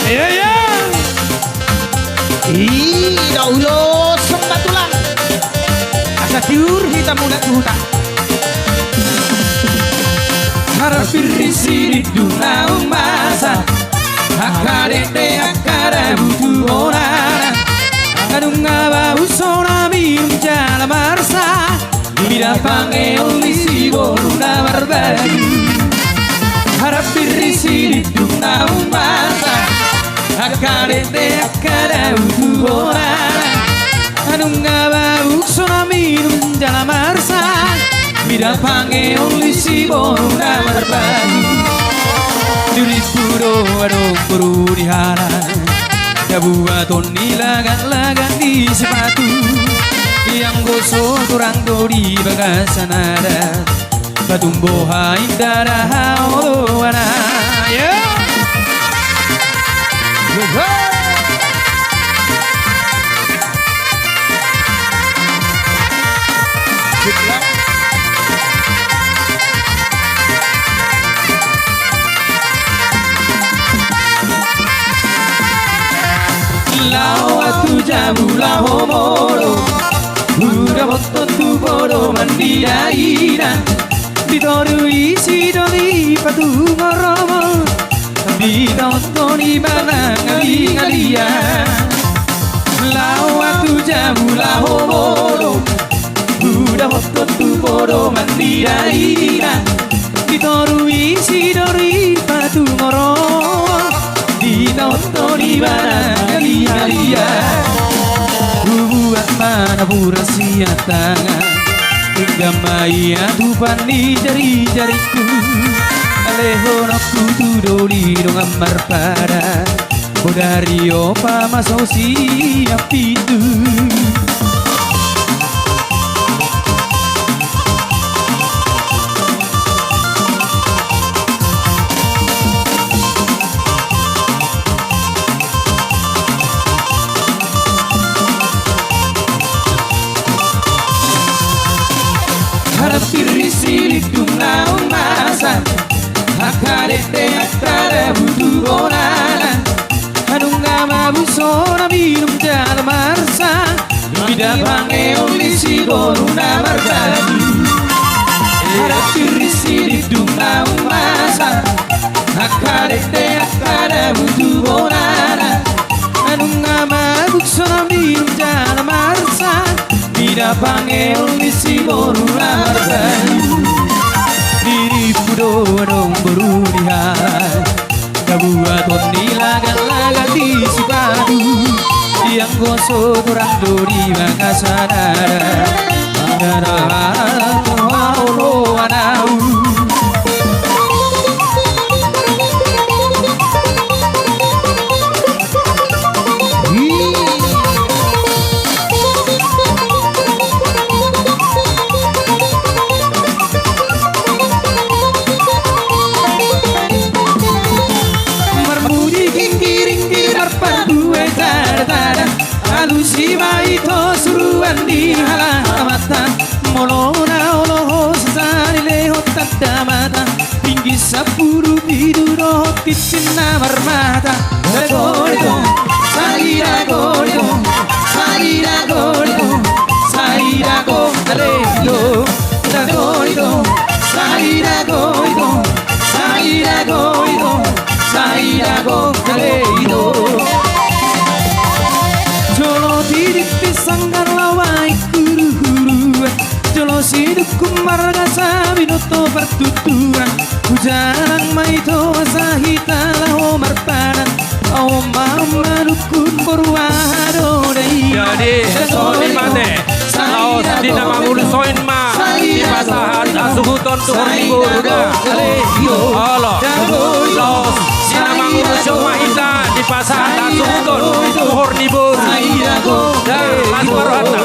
Iya ya. Ih, daulo sempat tulang. Asa tiur hitam muda huta. Harap irisi di dunia masa. Akarete akara butuh orang. Kadung ngaba usona minum jala marsa. Bila panggil isi boruna berbagi. Harap irisi di dunia masa. Akarete akara butuh orang. Kadung ngaba usona minum jala marsa. Bila panggil isi boruna berbagi. Duri puro adong puro di halan. Buaton nilagan-lagan di sepatu yang gosok turang dori bagasan ada batumbuh indara wana ya Lawatu jamu laho moro Udah boton tu bodo mandiraina Ditoru isi doli patu ngoromo Ditotoni bana ngali-ngalia Lawatu jamu laho moro Udah boton tu bodo mandiraina Ditoru isi doli patu ngoromo Dinoto di mana kali-kalia Buat mana pura sia tangan Hingga maya tupan di jari-jariku Alehonoku tudoli dong amar pada Bodari opa maso siap itu Irisi di dunia masa Akarete akara butuh orang Adung gama busona minum jala marsa Bida pange olisi boruna berbagi Harap irisi di dunia masa Akarete akara butuh orang Adung gama busona minum jala marsa Bida pange olisi boruna berbagi Diri pudo dong berunihan Kabuaton nilagan-lagan di sepatu Yang gosok turang dori makasanara Mandarara tuhaolo anau Alusiba itu suruhan di halamata Molona oloh sesari lehot tanda mata Tinggi 10 biduro titin namar mata Dagorido, salida gorido Salida gorido, salida gorido Dagorido, salida gorido Salida gorido, salida gorido Jolo tidik pisangkan lawai kuru-huru Jolo siduk kumar gasa binoto pertuturan Hujanang maito sahita laho marpanan Aw mamanukun korwado day Jadi soin mane Laos di nama mulu soin ma Di pasahan asuhuton tuhur iburuga Halo Laos di nama mulu syoma ita Di pasahan asuhuton tuhur nibur Dan lalu warahata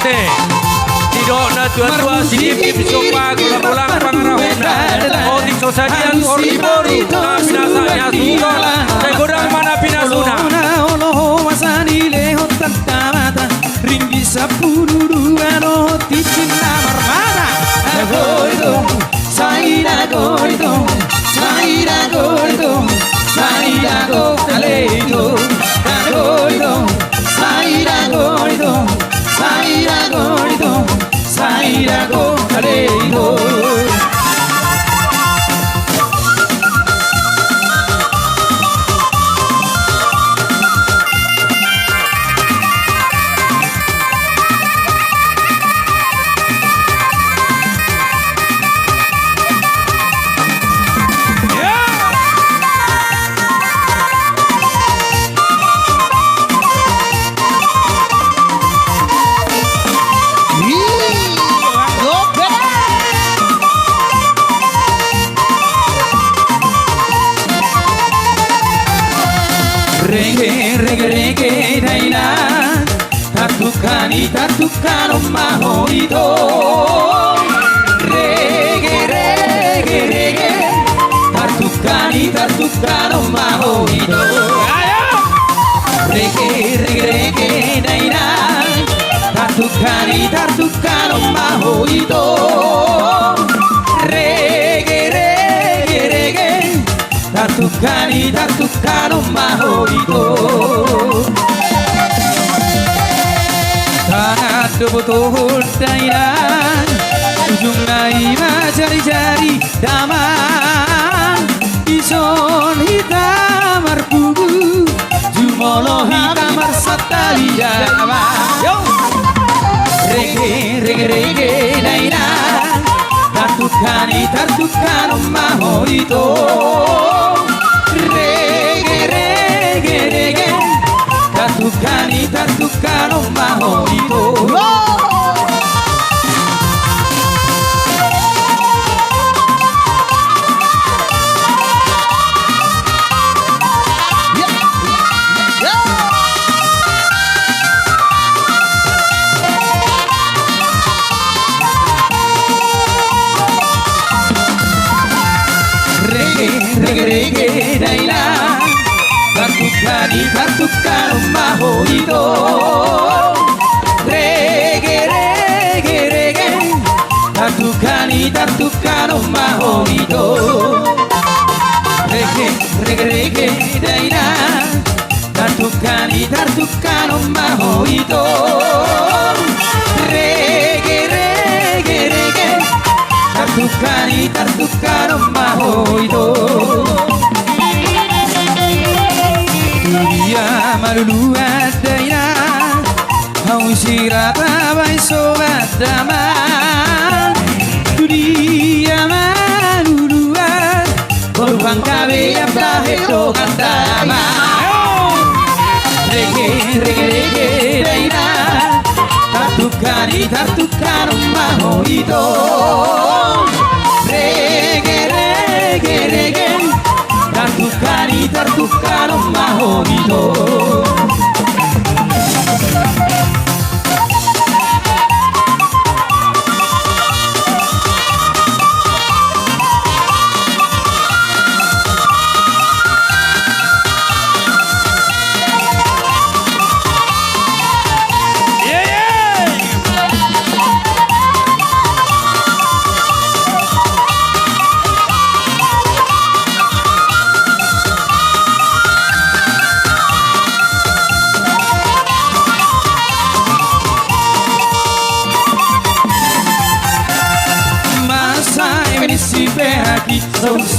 made. Tidokna tua-tua sidip sopa ulang pangarahuna. Oh di sosadian oribori na binasanya suka. Saya godang mana pinasuna. Olo wasani lehot tantamata ringgi sapuru duano ticina marmana. Agordo, saira gordo, saira gordo, saira gordo, agordo, saira gordo, saira gordo, saira gordo. Reggae daina Tatukan omaho ito Reggae Tatukan omaho ito Reggae daina Tatukan omaho ito Reggae Tatukan omaho ito Tangan betul daerah ujung naima jari-jari daman ison hitam arpugu jumolo hitam arsatali jama reggae daerah Tatukan omaho ito reggae Tatukan omaho ito Reggae daila Tatukan omaho ito Reggae Tatukan omaho ito Reggae daila Tatukan omaho ito Reggae Tatukan omaho ito Dunia maluluat daya Hau sirata bai sobat daman Dunia maluluat Korban kabeh abdahedo kantama Reggae daya Tatukan omaho ito Reggae Tatukan omaho ito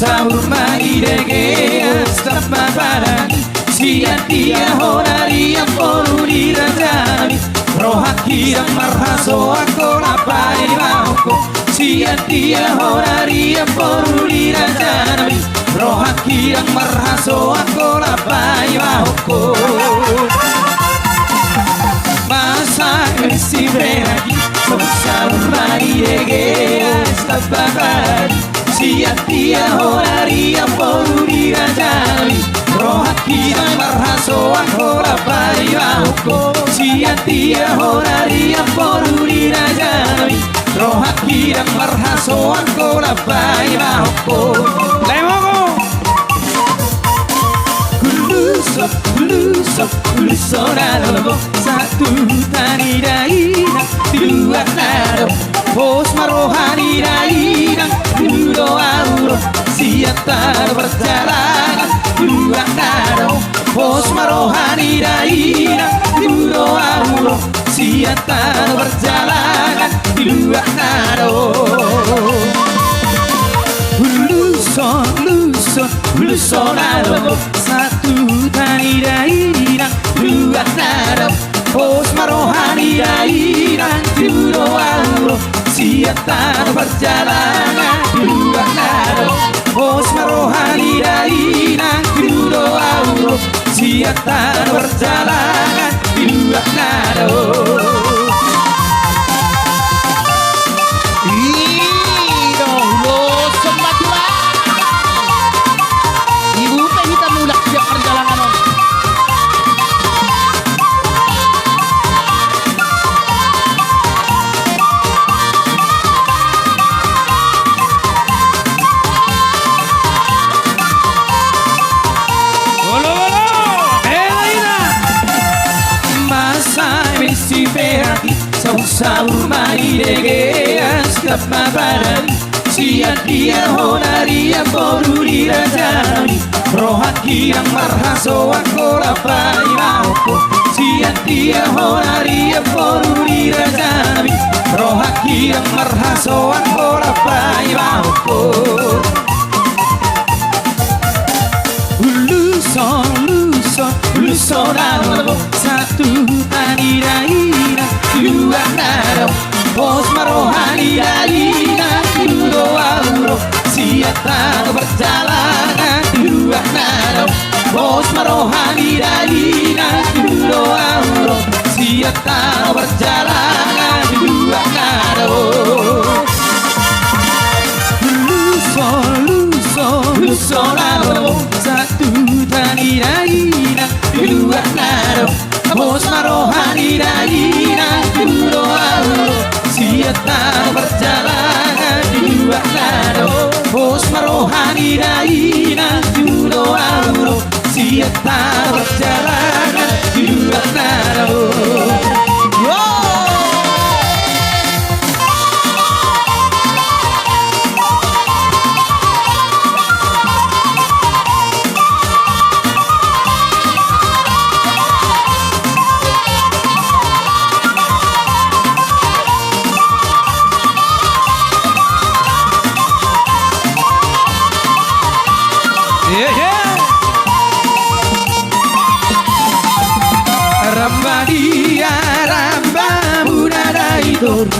Sahur mari reggae Stapa parani Sia-tia horaria Poruri rajami Rohakira marhaso Ako lapai mauko Sia-tia horaria Poruri rajami Rohakira marhaso Ako lapai mauko Masa si beragi Sahur mari reggae Stapa parani Sia-tia horaria Poruri rajami Rohakira marhaso Ako lapai mauko Sia tia horaria porurira jami rohakira marhaso ancora pai mahoko Lemoko. Luso nalo satu tani daina dua nado pos marohani daina dua auro siatar berjalan dua nado pos marohani daina dua auro siatar berjalan dua nado Luso nado satu tani daina dua nado pos marohani daina dua auro siatar berjalan dua nado pos marohani daina dua auro siatar berjalan dua nado Saur mai degeas kapabarani sia dia honaria porurira jani rohakira marhaso ancora pai mahoko sia dia honaria porurira jani rohakira marhaso ancora pai mahoko Luso nalo satu tani daina dua nado pos marohani daina dua auro siatar berjalan dua nado pos marohani daina dua auro siatar berjalan dua nado Luso nalo satu tani daina dua nado pos marohani daina dua auro siatar berjalan dua nado pos marohani daina dua auro siatar berjalan dua nado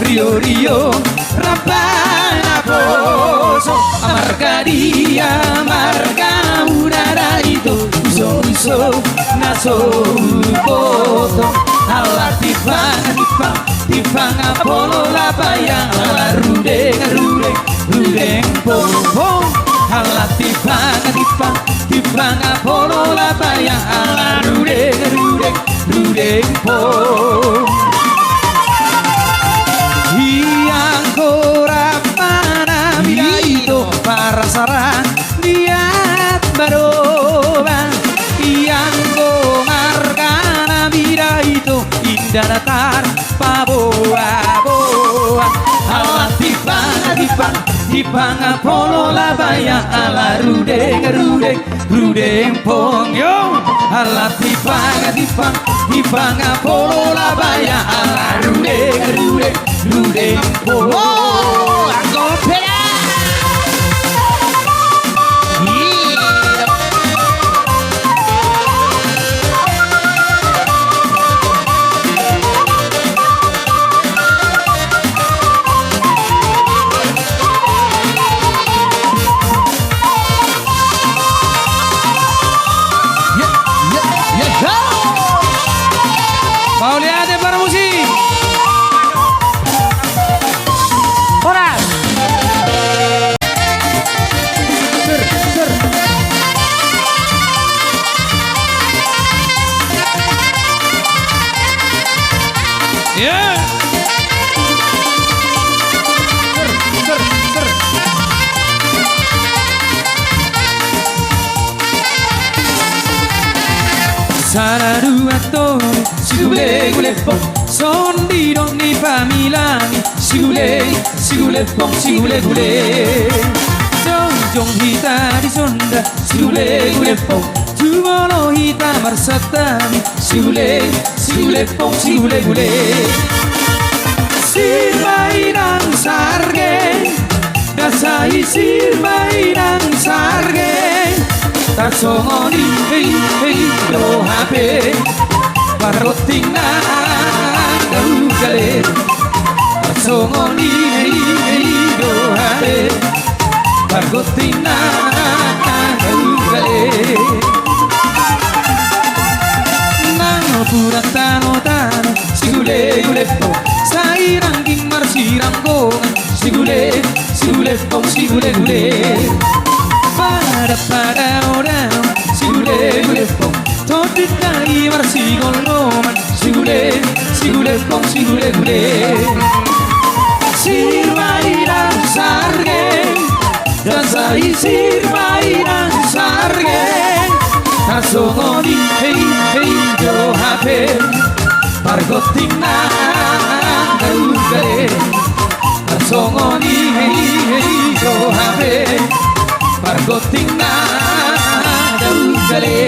Rio Rapana poso amarga dia amarga unaraito uso naso poto ala tifang apolo la bayang ala rudeng po ala tifang apolo la bayang ala rudeng po para sarang lihat baroba yang gomarkan bira itu indah datar paboa ala tipang apolo la bayang ala rudeng pong yo ala tipang apolo la bayang ala rudeng pong Pauliade para musik. Ora. sigule gule pong son di dong ni pamilang sigule sigule pong sigule gule jong jong hita di sonda sigule gule pong jumolo hita marsatami sigule sigule pong sigule gule sirvairang sarge dasai sirvairang sarge tarsongoni hei hei do hape Paroting na gaugale Tarsongoni hei hei do hape Paroting na gaugale Nang puratano tano sigule gule po Sairang ging marsirang gongan sigule sigule po sigule gule Pada orang sigule gule po Todit dari marsigol noman sigule sigule pong sigule gule Sirvairang sarge Dasai sirvairang sarge Tarsongoni hei hei do hape Pargoting na gaugale Tarsongoni hei hei do hape Pargoting na gaugale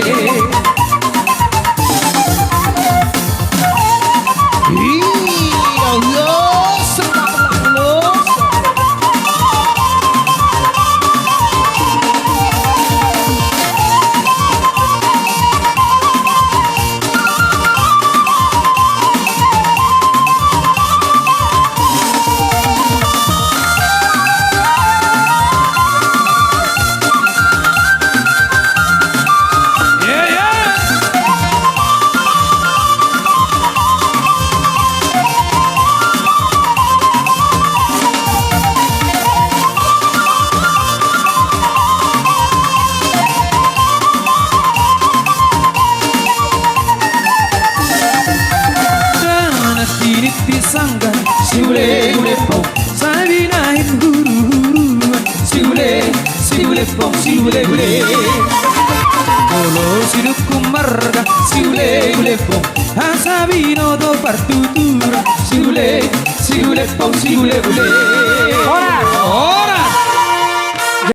Sangga sigule gule pong sabinahin huru sigule sigule pong sigule gule Kolo siruku marga sigule gule pong hasabino do partitura sigule sigule pong sigule gule Ora